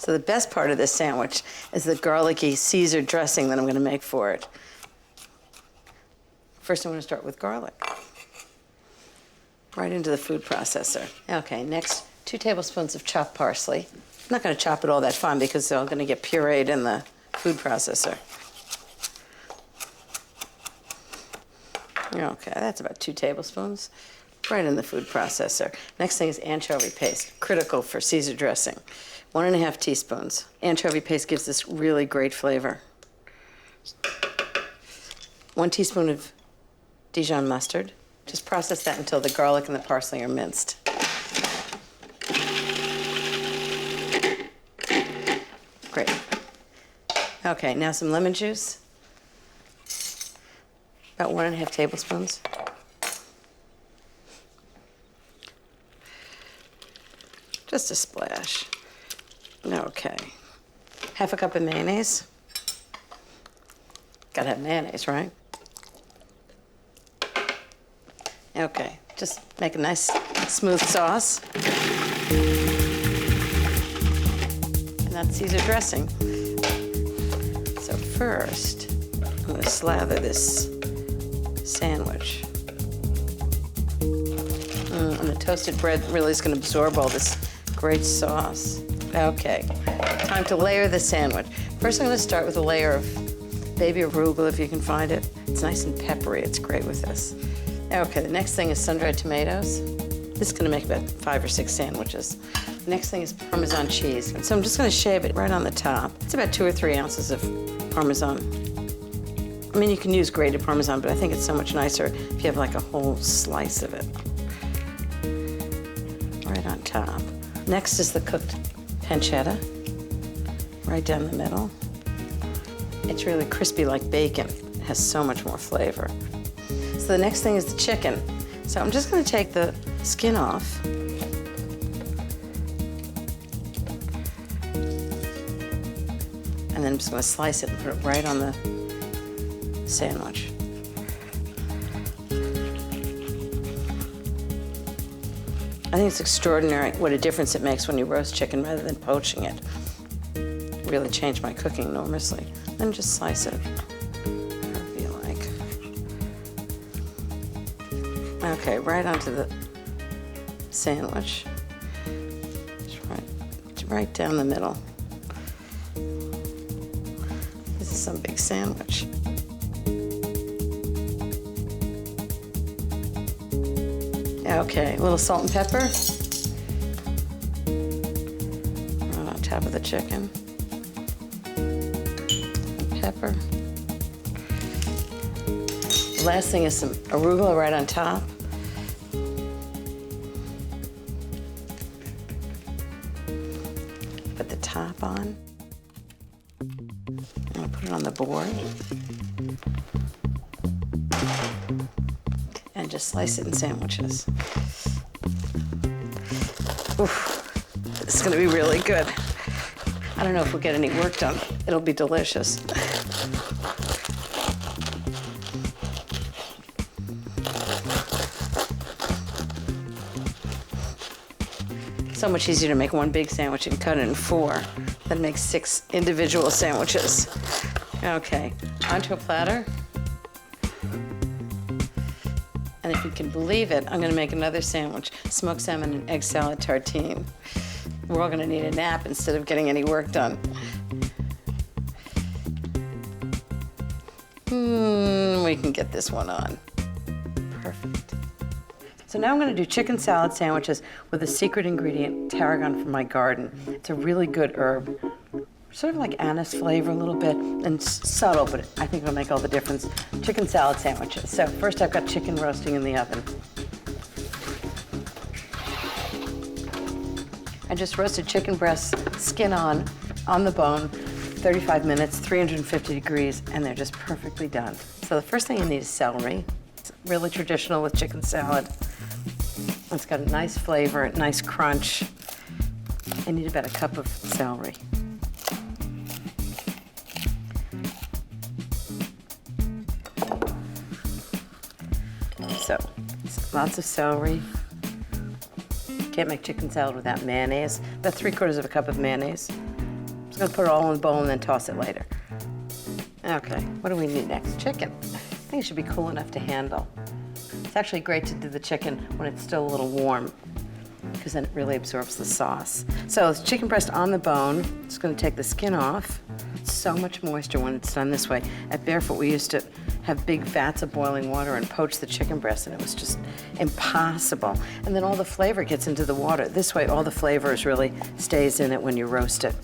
So the best part of this sandwich is the garlicky Caesar dressing that I'm going to make for it. First, I'm going to start with garlic. Right into the food processor. Okay, next, 2 tablespoons of chopped parsley. I'm not going to chop it all that fine because it's all going to get pureed in the food processor. Okay, that's about 2 tablespoons. Right in the food processor. Next thing is anchovy paste, critical for Caesar dressing. 1½ teaspoons. Anchovy paste gives this really great flavor. 1 teaspoon of Dijon mustard. Just process that until the garlic and the parsley are minced. Great. Okay, now some lemon juice. About 1½ tablespoons. Just a splash. Okay. 1/2 cup of mayonnaise. Gotta have mayonnaise, right? Okay, just make a nice smooth sauce. And that's Caesar dressing. So first, I'm gonna slather this sandwich. And the toasted bread really is gonna absorb all this great sauce. Okay, time to layer the sandwich. First, I'm gonna start with a layer of baby arugula, if you can find it. It's nice and peppery, it's great with this. Okay, the next thing is sun-dried tomatoes. This is gonna make about 5 or 6 sandwiches. The next thing is Parmesan cheese. So I'm just gonna shave it right on the top. It's about 2 or 3 ounces of Parmesan. I mean, you can use grated Parmesan, but I think it's so much nicer if you have like a whole slice of it. Right on top. Next is the cooked pancetta, right down the middle. It's really crispy like bacon. It has so much more flavor. So the next thing is the chicken. So I'm just gonna take the skin off. And then I'm just gonna slice it and put it right on the sandwich. I think it's extraordinary what a difference it makes when you roast chicken rather than poaching it. It really changed my cooking enormously. Then just slice it, however you like. Okay, right onto the sandwich. Just right down the middle. This is some big sandwich. Okay, a little salt and pepper. Right on top of the chicken. And pepper. The last thing is some arugula right on top. Put the top on. And put it on the board. And just slice it in sandwiches. Oof, this is gonna be really good. I don't know if we'll get any work done. It'll be delicious. So much easier to make one big sandwich and cut it in 4 than make 6 individual sandwiches. Okay, onto a platter. And if you can believe it, I'm gonna make another sandwich, smoked salmon and egg salad tartine. We're all gonna need a nap instead of getting any work done. We can get this one on. Perfect. So now I'm gonna do chicken salad sandwiches with a secret ingredient, tarragon from my garden. It's a really good herb. Sort of like anise flavor a little bit, and subtle, but I think it'll make all the difference. Chicken salad sandwiches. So first I've got chicken roasting in the oven. I just roasted chicken breasts, skin on the bone, 35 minutes, 350 degrees, and they're just perfectly done. So the first thing you need is celery. It's really traditional with chicken salad. It's got a nice flavor, a nice crunch. I need about a cup of celery. So, lots of celery. Can't make chicken salad without mayonnaise. About 3/4 of a cup of mayonnaise. I'm gonna put it all in the bowl and then toss it later. Okay, what do we need next? Chicken. I think it should be cool enough to handle. It's actually great to do the chicken when it's still a little warm, because then it really absorbs the sauce. So it's chicken breast on the bone. Just gonna take the skin off. It's so much moisture when it's done this way. At Barefoot, we used to have big vats of boiling water and poach the chicken breast, and it was just impossible. And then all the flavor gets into the water. This way, all the flavors really stays in it when you roast it.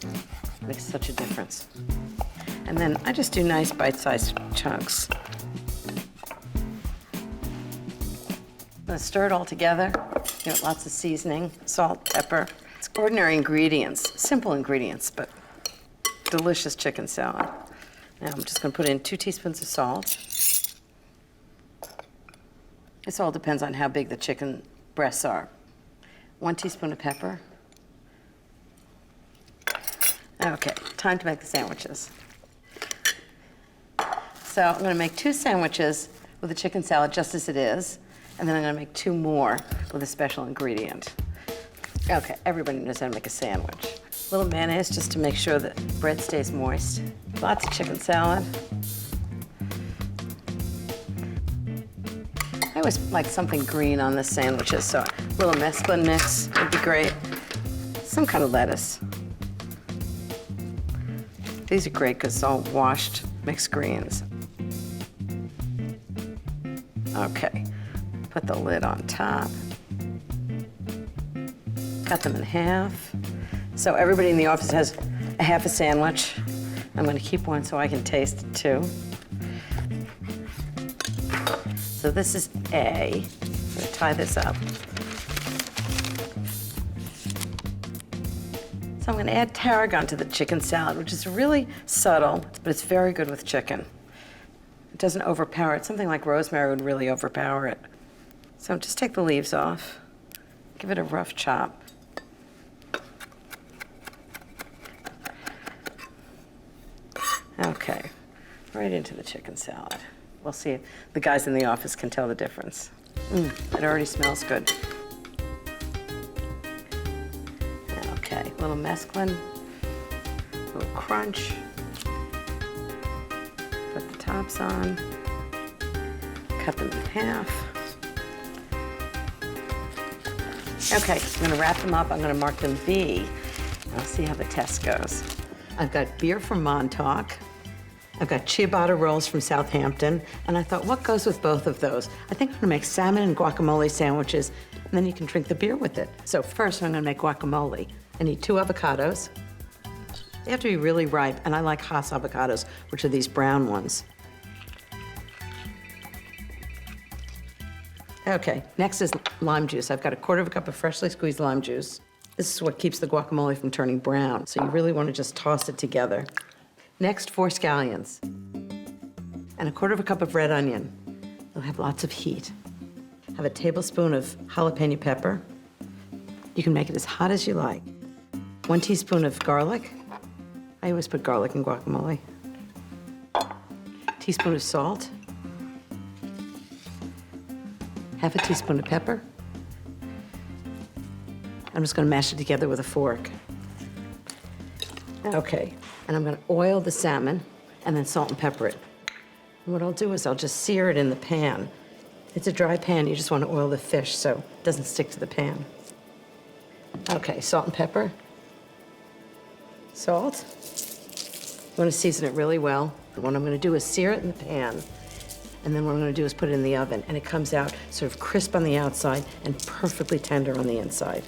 It makes such a difference. And then I just do nice bite-sized chunks. I'm gonna stir it all together. Give it lots of seasoning, salt, pepper. It's ordinary ingredients, simple ingredients, but delicious chicken salad. Now I'm just gonna put in 2 teaspoons of salt. This all depends on how big the chicken breasts are. 1 teaspoon of pepper. Okay, time to make the sandwiches. So I'm gonna make 2 sandwiches with the chicken salad just as it is, and then I'm gonna make 2 more with a special ingredient. Okay, everybody knows how to make a sandwich. A little mayonnaise just to make sure that bread stays moist. Lots of chicken salad. I always like something green on the sandwiches, so a little mesclun mix would be great. Some kind of lettuce. These are great because it's all washed mixed greens. Okay, put the lid on top. Cut them in half. So everybody in the office has a half a sandwich. I'm gonna keep one so I can taste it too. So this is A. I'm gonna tie this up. So I'm gonna add tarragon to the chicken salad, which is really subtle, but it's very good with chicken. It doesn't overpower it. Something like rosemary would really overpower it. So just take the leaves off, give it a rough chop. Okay, right into the chicken salad. We'll see if the guys in the office can tell the difference. It already smells good. Okay, a little mesclun, a little crunch. Put the tops on, cut them in half. Okay, I'm gonna wrap them up. I'm gonna mark them B, and I'll see how the test goes. I've got beer from Montauk. I've got ciabatta rolls from Southampton, and I thought, what goes with both of those? I think I'm gonna make salmon and guacamole sandwiches, and then you can drink the beer with it. So first, I'm gonna make guacamole. I need 2 avocados. They have to be really ripe, and I like Hass avocados, which are these brown ones. Okay, next is lime juice. I've got a 1/4 cup of freshly squeezed lime juice. This is what keeps the guacamole from turning brown, so you really want to just toss it together. Next, 4 scallions and a 1/4 cup of red onion. They'll have lots of heat. Have a tablespoon of jalapeno pepper. You can make it as hot as you like. 1 teaspoon of garlic. I always put garlic in guacamole. Teaspoon of salt. Half a teaspoon of pepper. I'm just gonna mash it together with a fork. Okay, and I'm gonna oil the salmon and then salt and pepper it. And what I'll do is I'll just sear it in the pan. It's a dry pan, you just wanna oil the fish so it doesn't stick to the pan. Okay, salt and pepper. Salt. You wanna season it really well. What I'm gonna do is sear it in the pan, and then what I'm gonna do is put it in the oven, and it comes out sort of crisp on the outside and perfectly tender on the inside.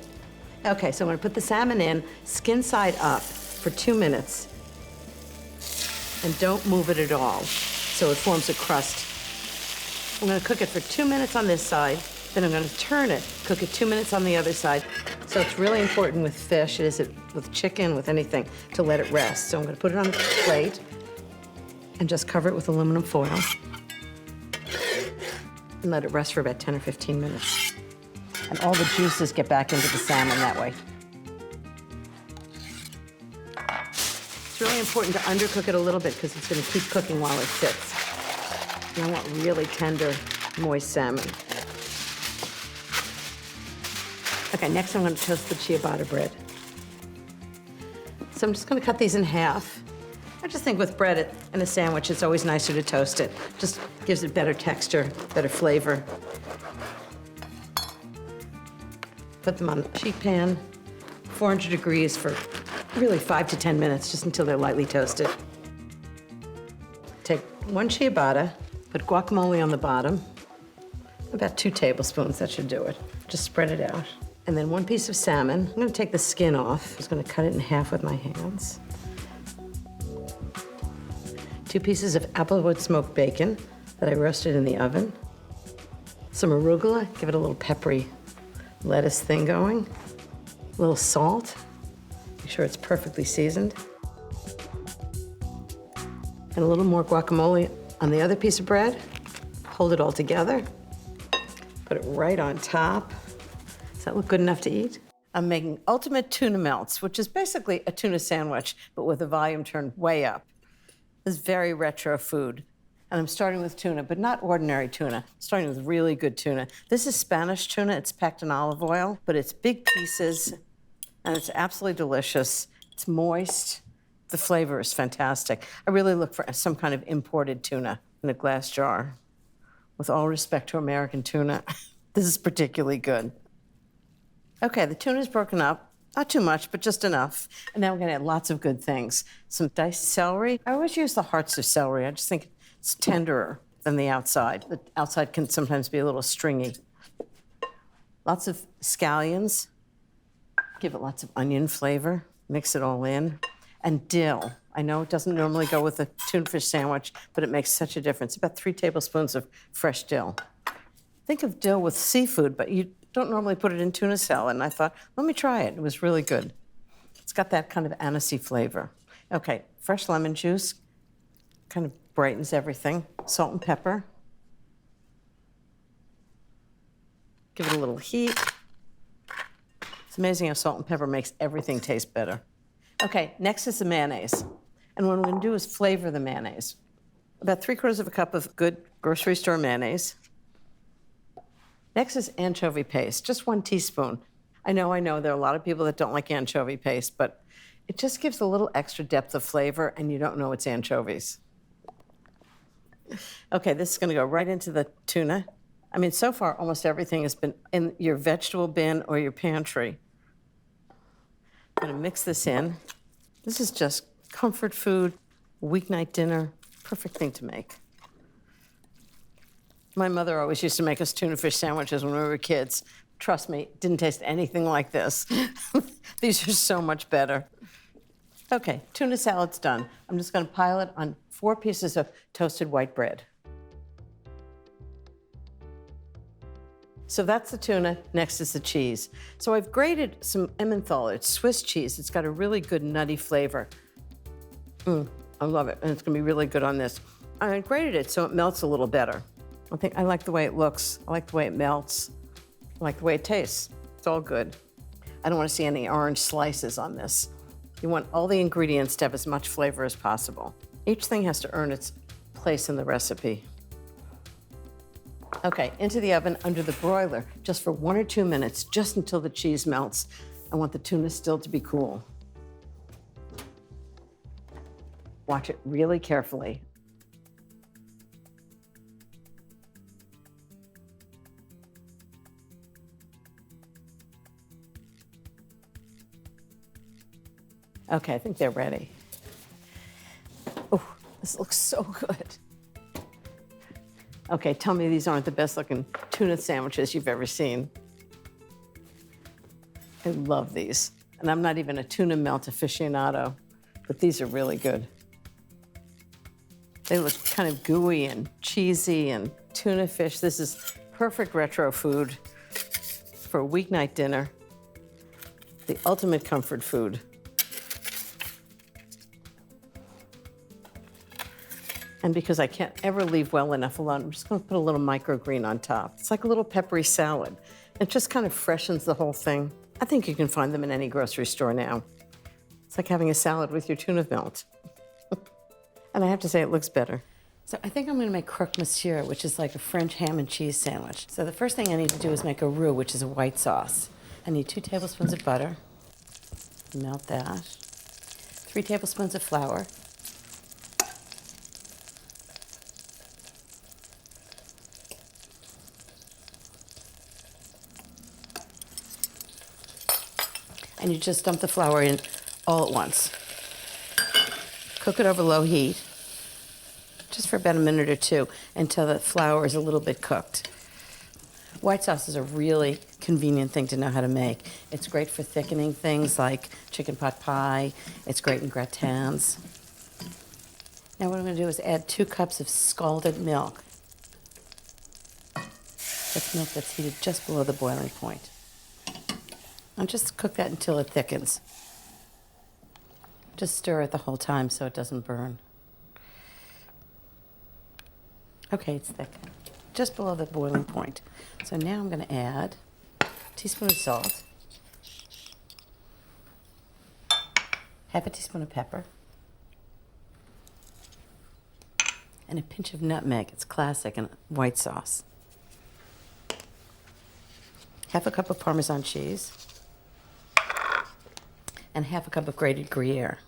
Okay, so I'm gonna put the salmon in, skin side up, for 2 minutes. And don't move it at all, so it forms a crust. I'm gonna cook it for 2 minutes on this side, then I'm gonna turn it, cook it 2 minutes on the other side. So it's really important with fish, it is with chicken, with anything, to let it rest. So I'm gonna put it on the plate and just cover it with aluminum foil and let it rest for about 10 or 15 minutes. And all the juices get back into the salmon that way. It's really important to undercook it a little bit because it's going to keep cooking while it sits. And I want really tender, moist salmon. Okay, next I'm going to toast the ciabatta bread. So I'm just gonna cut these in half. I just think with bread in a sandwich, it's always nicer to toast it. Just gives it better texture, better flavor. Put them on a sheet pan, 400 degrees for really 5 to 10 minutes, just until they're lightly toasted. Take 1 ciabatta, put guacamole on the bottom, about 2 tablespoons, that should do it. Just spread it out. And then 1 piece of salmon. I'm gonna take the skin off. I'm just gonna cut it in half with my hands. 2 pieces of applewood smoked bacon that I roasted in the oven. Some arugula, give it a little peppery lettuce thing going. A little salt, make sure it's perfectly seasoned. And a little more guacamole on the other piece of bread. Hold it all together. Put it right on top. Does that look good enough to eat? I'm making ultimate tuna melts, which is basically a tuna sandwich, but with the volume turned way up. This is very retro food. And I'm starting with tuna, but not ordinary tuna. I'm starting with really good tuna. This is Spanish tuna. It's packed in olive oil, but it's big pieces, and it's absolutely delicious. It's moist. The flavor is fantastic. I really look for some kind of imported tuna in a glass jar. With all respect to American tuna, this is particularly good. Okay, the tuna's broken up. Not too much, but just enough. And now we're gonna add lots of good things. Some diced celery. I always use the hearts of celery. I just think it's tenderer than the outside. The outside can sometimes be a little stringy. Lots of scallions. Give it lots of onion flavor. Mix it all in. And dill. I know it doesn't normally go with a tuna fish sandwich, but it makes such a difference. About 3 tablespoons of fresh dill. Think of dill with seafood, but you don't normally put it in tuna salad. And I thought, let me try it. It was really good. It's got that kind of anisey flavor. Okay, fresh lemon juice kind of brightens everything. Salt and pepper. Give it a little heat. It's amazing how salt and pepper makes everything taste better. Okay, next is the mayonnaise. And what I'm gonna do is flavor the mayonnaise. About 3/4 of a cup of good grocery store mayonnaise. Next is anchovy paste, just 1 teaspoon. I know, there are a lot of people that don't like anchovy paste, but it just gives a little extra depth of flavor and you don't know it's anchovies. Okay, this is gonna go right into the tuna. I mean, so far, almost everything has been in your vegetable bin or your pantry. I'm gonna mix this in. This is just comfort food, weeknight dinner, perfect thing to make. My mother always used to make us tuna fish sandwiches when we were kids. Trust me, it didn't taste anything like this. These are so much better. Okay, tuna salad's done. I'm just gonna pile it on 4 pieces of toasted white bread. So that's the tuna, next is the cheese. So I've grated some Emmenthal, it's Swiss cheese. It's got a really good nutty flavor. I love it, and it's gonna be really good on this. I grated it so it melts a little better. I like the way it looks. I like the way it melts. I like the way it tastes. It's all good. I don't want to see any orange slices on this. You want all the ingredients to have as much flavor as possible. Each thing has to earn its place in the recipe. Okay, into the oven under the broiler, just for 1 or 2 minutes, just until the cheese melts. I want the tuna still to be cool. Watch it really carefully. Okay, I think they're ready. Oh, this looks so good. Okay, tell me these aren't the best looking tuna sandwiches you've ever seen. I love these. And I'm not even a tuna melt aficionado, but these are really good. They look kind of gooey and cheesy and tuna fish. This is perfect retro food for a weeknight dinner. The ultimate comfort food. And because I can't ever leave well enough alone, I'm just gonna put a little microgreen on top. It's like a little peppery salad. It just kind of freshens the whole thing. I think you can find them in any grocery store now. It's like having a salad with your tuna melt. And I have to say, it looks better. So I think I'm gonna make croque monsieur, which is like a French ham and cheese sandwich. So the first thing I need to do is make a roux, which is a white sauce. I need 2 tablespoons of butter. Melt that. 3 tablespoons of flour. And you just dump the flour in all at once. Cook it over low heat, just for about a minute or two, until the flour is a little bit cooked. White sauce is a really convenient thing to know how to make. It's great for thickening things like chicken pot pie. It's great in gratins. Now what I'm going to do is add 2 cups of scalded milk. That's milk that's heated just below the boiling point. And just cook that until it thickens. Just stir it the whole time so it doesn't burn. Okay, it's thick. Just below the boiling point. So now I'm going to add a teaspoon of salt, half a teaspoon of pepper, and a pinch of nutmeg. It's classic in white sauce. Half a cup of Parmesan cheese, and half a cup of grated Gruyere.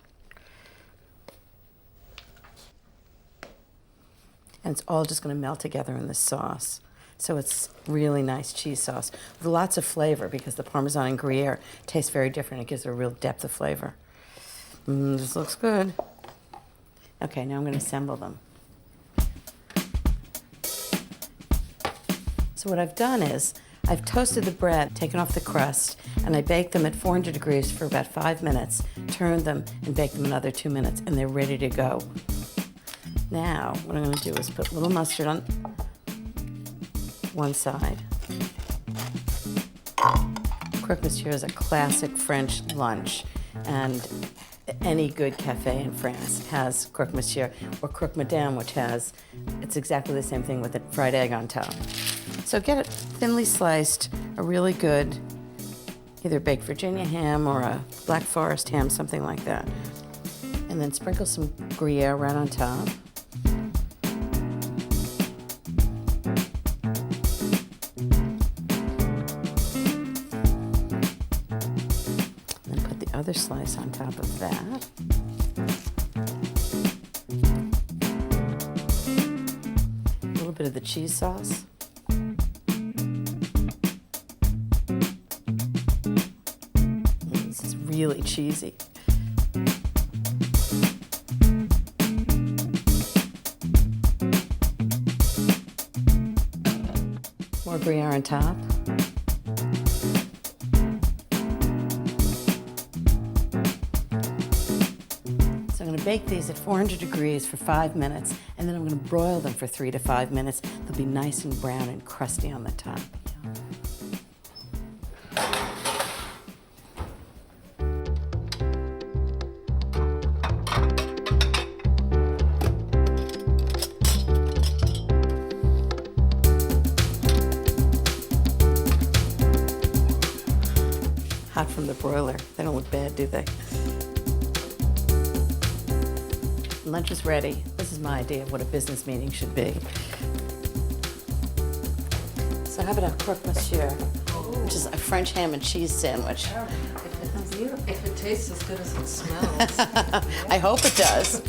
And it's all just going to melt together in this sauce. So it's really nice cheese sauce with lots of flavor because the Parmesan and Gruyere taste very different. It gives it a real depth of flavor. This looks good. Okay, now I'm going to assemble them. So what I've done is I've toasted the bread, taken off the crust, and I baked them at 400 degrees for about 5 minutes, turned them, and baked them another 2 minutes, and they're ready to go. Now, what I'm going to do is put a little mustard on one side. Croque monsieur is a classic French lunch, and any good cafe in France has croque monsieur, or croque madame, which has, it's exactly the same thing with a fried egg on top. So get it thinly sliced, a really good, either baked Virginia ham or a Black Forest ham, something like that. And then sprinkle some Gruyere right on top. Other slice on top of that. A little bit of the cheese sauce. This is really cheesy. More Gruyere on top. So I'm going to bake these at 400 degrees for 5 minutes, and then I'm going to broil them for 3 to 5 minutes. They'll be nice and brown and crusty on the top. Hot from the broiler. They don't look bad, do they? Lunch is ready. This is my idea of what a business meeting should be. So how about a croque monsieur, which is a French ham and cheese sandwich. If it tastes as good as it smells. I hope it does.